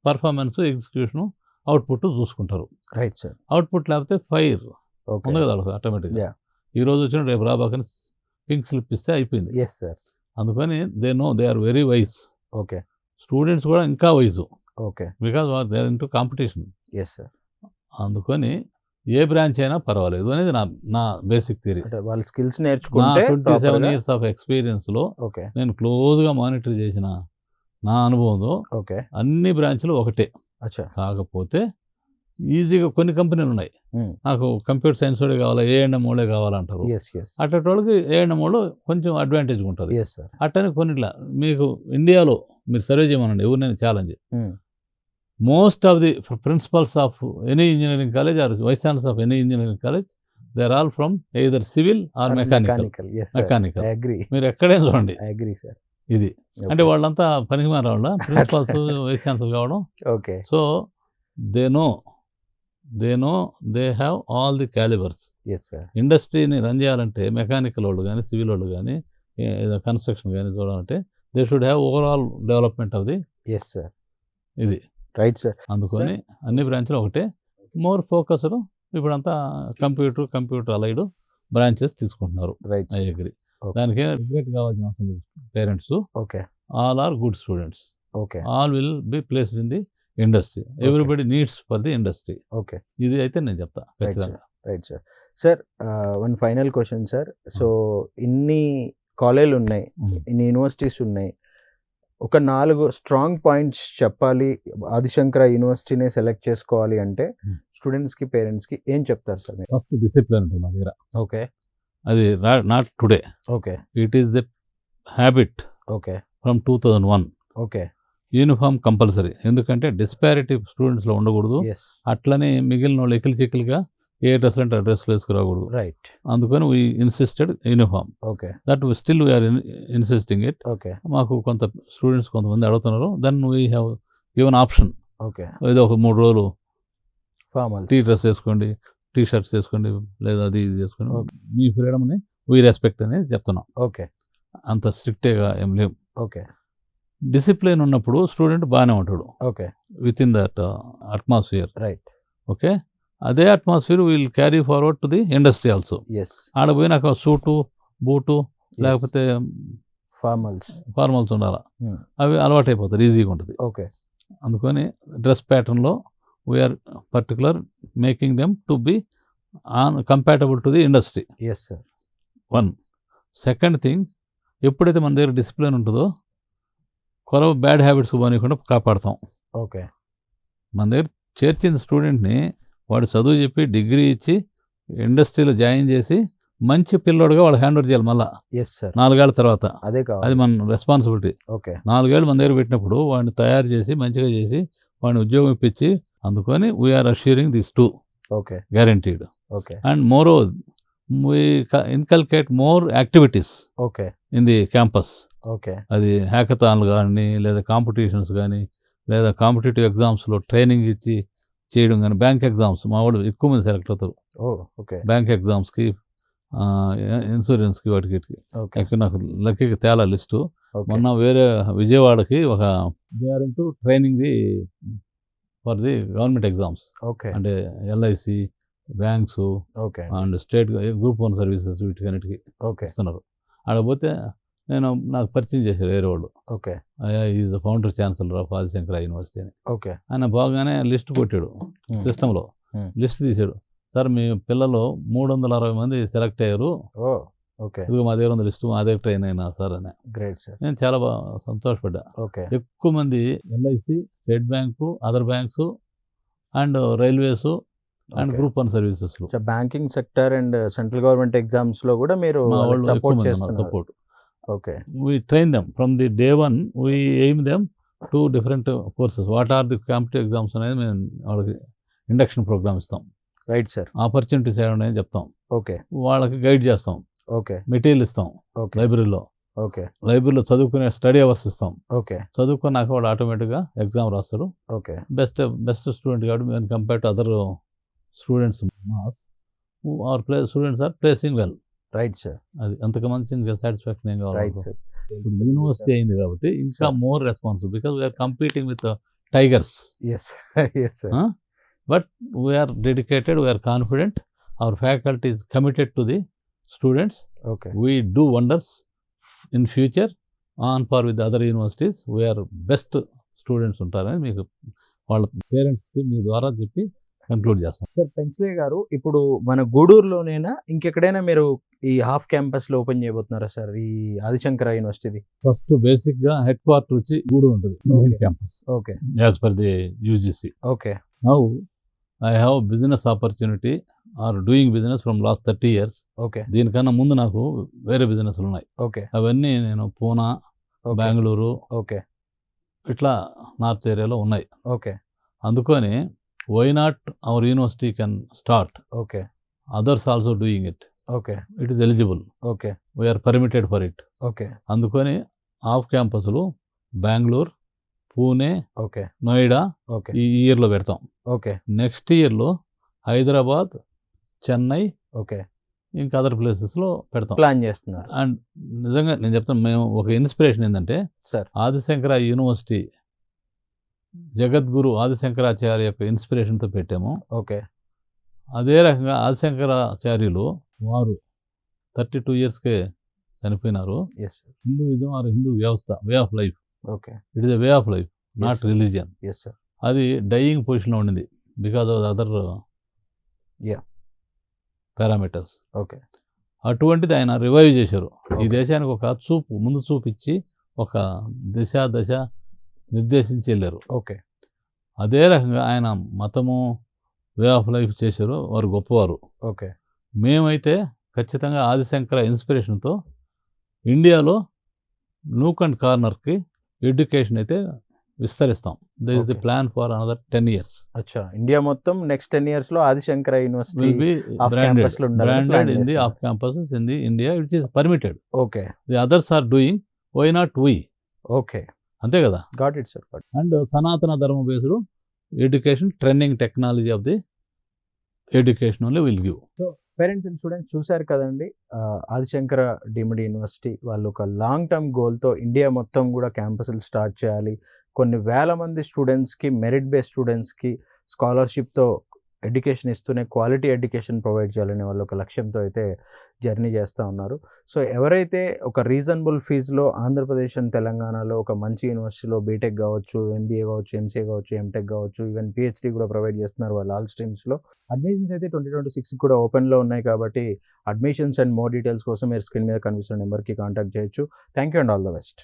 పర్ఫార్మెన్స్, ఎగ్జిక్యూషన్, అవుట్పుట్ చూసుకుంటారు. Right sir. అవుట్పుట్ లేకపోతే ఫైర్ ఓకే ఉంది కదా వాళ్ళకి ఆటోమేటిక్గా. Yeah. ఈ రోజు వచ్చిన రేపు రాబాకని పింక్ స్లిప్ ఇస్తే అయిపోయింది. Yes sir. అందుకని they know they are very wise. Okay students కూడా ఇంకా wise, okay because they are into competition. Yes sir. అందుకని ఏ బ్రాంచ్ అయినా పర్వాలేదు అనేది నా బేసిక్ థియరీ. అంటే వాళ్ళ స్కిల్స్ నా నేర్చుకుంటే 27 years ఆఫ్ ఎక్స్పీరియన్స్లో ఓకే నేను క్లోజ్గా మానిటర్ చేసిన నా అనుభవంలో ఓకే అన్ని బ్రాంచ్లు ఒకటే. అచ్చా. కాకపోతే ఈజీగా కొన్ని కంపెనీలు ఉన్నాయి, నాకు కంప్యూటర్ సైన్స్ వాడే కావాలా, ఏఎండ్ఎం వాళ్ళే కావాలంటారు. ఎస్ ఎస్ అట్లాంటి వాళ్ళకి ఏఎండ్ఎం వాళ్ళు కొంచెం అడ్వాంటేజ్ ఉంటుంది. Yes sir. అట్టని కొన్నిట్లా మీకు ఇండియాలో మీరు సర్వే చేయమనండి ఎవరినైనా challenge, most of the principals of any engineering college or vice chancellors of any engineering college they are all from either civil or mechanical. Yes sir. Mechanical I agree. మీరు ఎక్కడైనా చూడండి I agree sir. ఇది. అంటే వాళ్ళంతా పనికి మార వాళ్ళ principals vice chancellor కావడం. Okay so they know they have all the calibres. Yes sir. ఇండస్ట్రీని రన్ చేయాలంటే మెకానికల్ వాళ్ళు కానీ సివిల్ వాళ్ళు కానీ కన్స్ట్రక్షన్ కానీ చూడాలంటే they should have overall development of the. Yes sir. ఇది రైట్ సార్. అందుకని అన్ని బ్రాంచ్లు ఒకటే, మోర్ ఫోకస్డ్ ఇప్పుడంతా కంప్యూటర్ అలైడ్ బ్రాంచెస్ తీసుకుంటున్నారు. Right I agree. దానికి రిగ్రెట్ కావాల్సిన అవసరం లేదు. Parents okay all are good students, okay all will be placed in the industry, everybody needs for the industry. Okay ఇది అయితే నేను చెప్తా ఖచ్చితంగా. Right sir. Sir one final question sir. So ఇన్ని కాలేజీలు ఉన్నాయి, ఇన్ని యూనివర్సిటీస్ ఉన్నాయి, ఒక 4 స్ట్రాంగ్ పాయింట్స్ చెప్పాలి, ఆదిశంకర యూనివర్సిటీనే సెలెక్ట్ చేసుకోవాలి అంటే స్టూడెంట్స్కి పేరెంట్స్కి ఏం చెప్తారు సార్ మీరు? ఫస్ట్ డిసిప్లిన్ ఉంటుంది మా దగ్గర. ఓకే అది not today, okay it is the habit okay from 2001. Okay uniform compulsory, ఎందుకంటే డిస్పారిటీ స్టూడెంట్స్లో ఉండకూడదు. ఎస్ అట్లనే మిగిలిన వాళ్ళు ఎకిలి చికిలిగా ఏ డ్రెస్ అంటే ఆ డ్రెస్లు వేసుకురాకూడదు. రైట్ అందుకని we insisted uniform. Okay that still we are insisting it. Okay మాకు కొంత స్టూడెంట్స్ కొంతమంది అడుగుతున్నారు, then we have given option. Okay ఏదో ఒక 3 రోజులు ఫార్మల్స్ టీ డ్రెస్ వేసుకోండి, టీ షర్ట్స్ వేసుకోండి, లేదా అది ఇది చేసుకోండి, మీ ఫ్రీడమ్ని వీ రెస్పెక్ట్ అనేది చెప్తున్నాం. ఓకే అంత స్ట్రిక్ట్గా ఏం లేవు. ఓకే డిసిప్లిన్ ఉన్నప్పుడు స్టూడెంట్ బాగానే ఉంటాడు okay within that atmosphere. Right okay, అదే atmosphere will carry forward to the industry also. Yes ఆడ పోయినాక సూటు బూటు లేకపోతే ఫార్మల్స్ ఉండాలి, అవి అలవాటు అయిపోతారు, ఈజీగా ఉంటుంది. ఓకే అందుకని డ్రెస్ ప్యాటర్న్లో we are particular making them to be compatible to the industry. Yes sir. 1. Second thing, ఎప్పుడైతే మన దగ్గర డిసిప్లిన్ ఉంటుందో కొరవ బ్యాడ్ హ్యాబిట్స్ పోనీయకుండా కాపాడతాం. ఓకే మన దగ్గర చేర్చిన స్టూడెంట్ని వాడు చదువు చెప్పి డిగ్రీ ఇచ్చి ఇండస్ట్రీలో జాయిన్ చేసి మంచి పిల్లోడుగా వాళ్ళు హ్యాండ్ ఓవర్ చేయాలి. మళ్ళీ ఎస్ సార్ 4 ఏళ్ళ తర్వాత అదే కావాలి. అది మన రెస్పాన్సిబిలిటీ. ఓకే 4 ఏళ్ళు మన దగ్గర పెట్టినప్పుడు వాడిని తయారు చేసి మంచిగా చేసి వాడిని ఉద్యోగం ఇప్పించి, అందుకని we are assuring this 2 okay guaranteed. Okay and more we inculcate more activities okay in the campus. Okay అది హ్యాకథాన్లు కానీ, లేదా కాంపిటీషన్స్ కానీ, లేదా కాంపిటేటివ్ ఎగ్జామ్స్లో ట్రైనింగ్ ఇచ్చి చేయడం కానీ, బ్యాంక్ ఎగ్జామ్స్ మా వాళ్ళు ఎక్కువ మంది సెలెక్ట్ అవుతారు. ఓకే బ్యాంక్ ఎగ్జామ్స్కి, ఇన్సూరెన్స్కి, వాటికి. ఓకే ఇక్కడ నాకు లక్కీగా తేలా లిస్టు. ఓకే మొన్న వేరే విజయవాడకి ఒక they are into training the for the government exams, okay అంటే LIC, banks okay and state group 1 services, వీటికన్నిటికీ ఓకే ఇస్తున్నారు. ఆడపోతే నాకు పరిచయం చేశారు వేరే వాళ్ళు, okay is the founder chancellor of Adi Shankara university అని. ఓకే ఆయన బాగానే లిస్ట్ కొట్టాడు, సిస్టంలో లిస్ట్ తీశాడు. సార్ మీ పిల్లలు 360 మంది సెలెక్ట్ అయ్యారు, ఓకే ఇదిగో మా దగ్గర ఉంది లిస్టు, మా దగ్గర ట్రైన్ అయినా సార్ అని. Great sir. నేను చాలా బాగా సంతోషపడ్డా. ఓకే ఎక్కువ మంది LIC, state bank, other banks and railways and group 1 services, banking sector and central government exams లో కూడా మీరు సపోర్ట్ చేస్తున్నారు. Okay we train them from the day one, we aim them to different courses. What are the competitive exams అనేది మేము వాళ్ళకి induction program ఇస్తాం. Right sir. Opportunities ఏమైనా చెప్తాం, ఓకే వాళ్ళకి గైడ్ చేస్తాం, ఓకే మెటీరియల్ ఇస్తాం, ఓకే లైబ్రరీలో ఓకే చదువుకునే స్టడీ అవర్స్ ఇస్తాం. ఓకే చదువుకున్నాక వాడు ఆటోమేటిక్గా ఎగ్జామ్ రాస్తాడు. ఓకే బెస్ట్ స్టూడెంట్ కాబట్టి మేము compare to other students students are placing well. Right sir. అది అంతకు మంచి సాటిస్ఫాక్షన్ ఏం కావాలి. Right sir. ఇప్పుడు యూనివర్సిటీ అయింది కాబట్టి ఇంకా more responsible, because we are competing with tigers. Yes yes sir. But we are dedicated, we are confident, our faculty is committed to the students. Okay we do wonders in future on par with other universities. We are best students ఉంటారని మీకు వాళ్ళ పేరెంట్స్కి మీ ద్వారా చెప్పి conclude చేస్తాం. Sir పెంచలే గారు, ఇప్పుడు మన గూడూరులోనైనా ఇంకెక్కడైనా మీరు ఈ హాఫ్ క్యాంపస్ లో ఓపెన్ చేయబోతున్నారా సార్ ఈ ఆదిశంకర యూనివర్సిటీ? ఫస్ట్ బేసిక్ గా హెడ్ క్వార్టర్ వచ్చి గూడూరు ఉంటుంది, main campus, okay as per the UGC. Okay now I have business opportunity or doing business from last 30 years. Okay దీనికన్నా ముందు నాకు వేరే బిజినెస్లు ఉన్నాయి. ఓకే అవన్నీ నేను పూనా, బెంగళూరు, ఓకే ఇట్లా నార్త్ ఏరియాలో ఉన్నాయి. ఓకే అందుకని why not our university can start, okay others also doing it, okay it is eligible, okay we are permitted for it. Okay అందుకని ఆఫ్ క్యాంపస్లు బెంగళూరు, పూణే, ఓకే నోయిడా ఓకే ఈ ఇయర్లో పెడతాం. ఓకే నెక్స్ట్ ఇయర్లో హైదరాబాద్, చెన్నై, ఓకే ఇంకా అదర్ ప్లేసెస్లో పెడతాం ప్లాన్ చేస్తున్నారు. అండ్ నిజంగా నేను చెప్తాను, మేము ఒక ఇన్స్పిరేషన్ ఏంటంటే సార్ ఆదిశంకర యూనివర్సిటీ జగద్గురు ఆదిశంకరాచార్య యొక్క ఇన్స్పిరేషన్తో పెట్టాము. ఓకే అదే రకంగా ఆదిశంకరాచార్యులు వారు 32 yearsకే చనిపోయినారు. Yes sir. Hinduism or Hindu వ్యవస్థ, way of life, okay. It is a way of life, not sir. Religion. Yes sir. అది డైయింగ్ పొజిషన్లో ఉండింది because of other Yeah. Parameters. Okay. అటువంటిది ఆయన రివైవ్ చేశారు. ఈ Okay. దేశానికి ఒక ముందు చూపిచ్చి ఒక దశ నిర్దేశించి వెళ్ళారు. ఓకే. అదే రకంగా ఆయన మతము, వే ఆఫ్ లైఫ్ చేశారు. వారు గొప్పవారు. ఓకే. మేమైతే ఖచ్చితంగా ఆదిశంకర ఇన్స్పిరేషన్తో ఇండియాలో నూక్ అండ్ కార్నర్కి ఎడ్యుకేషన్ అయితే విస్తరిస్తాం. There is the Okay. Plan for another 10 years. అచ్చా, ఇండియా మొత్తం నెక్స్ట్ 10 years లో Adishankara university Will be of branded campus లో ఉండాలని ప్లాన్ in the చేస్తున్నారు. off campuses in the India, which is permitted. Okay. The others are doing, why not we? Okay. అంతే కదా. Got it sir. And సనాతన ధర్మ based education, trending technology of the education only will give. Parents and students చూశారు కదండి, Adi Shankara deemed university వాళ్ళు ఒక long term గోల్తో India మొత్తం కూడా క్యాంపస్లు స్టార్ట్ చేయాలి, కొన్ని వేల మంది స్టూడెంట్స్కి, మెరిట్ బేస్డ్ స్టూడెంట్స్కి స్కాలర్షిప్తో ఎడ్యుకేషన్ ఇస్తూనే క్వాలిటీ ఎడ్యుకేషన్ ప్రొవైడ్ చేయాలని వాళ్ళు ఒక లక్ష్యంతో అయితే జర్నీ చేస్తూ ఉన్నారు. సో ఎవరైతే ఒక రీజనబుల్ ఫీజులో ఆంధ్రప్రదేశ్ అండ్ తెలంగాణలో ఒక మంచి యూనివర్సిటీలో బీటెక్ కావచ్చు, ఎంబీఏ కావచ్చు, ఎంసీఏ కావచ్చు, ఎంటెక్ కావచ్చు, ఈవెన్ పిహెచ్డీ కూడా ప్రొవైడ్ చేస్తున్నారు వాళ్ళు ఆల్ స్ట్రీమ్స్లో. అడ్మిషన్స్ అయితే 2026 కూడా ఓపెన్లో ఉన్నాయి కాబట్టి అడ్మిషన్స్ అండ్ మోర్ డీటెయిల్స్ కోసం మీరు స్క్రీన్ మీద కనిపిస్తున్న నెంబర్కి కాంటాక్ట్ చేయొచ్చు. Thank you and all the best.